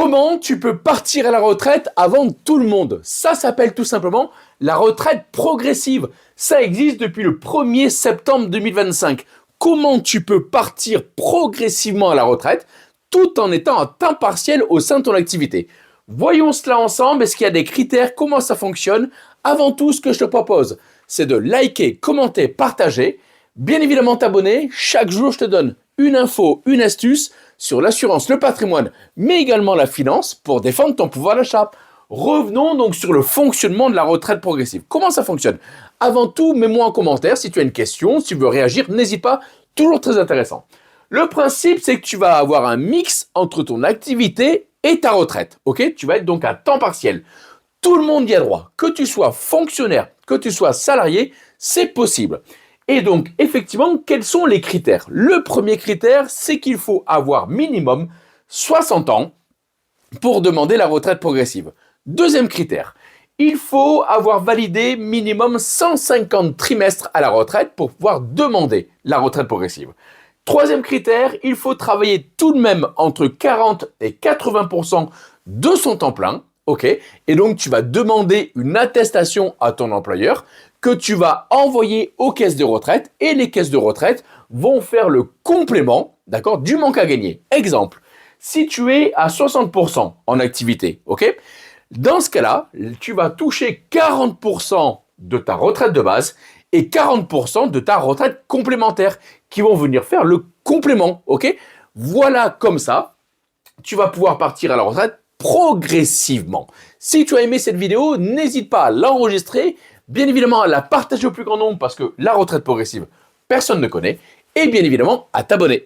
Comment tu peux partir à la retraite avant tout le monde? Ça s'appelle tout simplement la retraite progressive. Ça existe depuis le 1er septembre 2025. Comment tu peux partir progressivement à la retraite tout en étant à temps partiel au sein de ton activité? Voyons cela ensemble. Est-ce qu'il y a des critères? Comment ça fonctionne? Avant tout, ce que je te propose, c'est de liker, commenter, partager. Bien évidemment, t'abonner. Chaque jour, je te donne une info, une astuce sur l'assurance, le patrimoine, mais également la finance pour défendre ton pouvoir d'achat. Revenons donc sur le fonctionnement de la retraite progressive. Comment ça fonctionne? Avant tout, mets-moi en commentaire si tu as une question, si tu veux réagir, n'hésite pas, toujours très intéressant. Le principe, c'est que tu vas avoir un mix entre ton activité et ta retraite. Ok? Tu vas être donc à temps partiel. Tout le monde y a droit. Que tu sois fonctionnaire, que tu sois salarié, c'est possible. Et donc, effectivement, quels sont les critères? Le premier critère, c'est qu'il faut avoir minimum 60 ans pour demander la retraite progressive. Deuxième critère, il faut avoir validé minimum 150 trimestres à la retraite pour pouvoir demander la retraite progressive. Troisième critère, il faut travailler tout de même entre 40 et 80% de son temps plein. Ok, et donc tu vas demander une attestation à ton employeur que tu vas envoyer aux caisses de retraite et les caisses de retraite vont faire le complément, d'accord, du manque à gagner. Exemple, si tu es à 60% en activité, ok, dans ce cas-là, tu vas toucher 40% de ta retraite de base et 40% de ta retraite complémentaire qui vont venir faire le complément, ok. Voilà, comme ça, tu vas pouvoir partir à la retraite progressivement. Si tu as aimé cette vidéo, n'hésite pas à l'enregistrer, bien évidemment à la partager au plus grand nombre parce que la retraite progressive, personne ne connaît, et bien évidemment à t'abonner.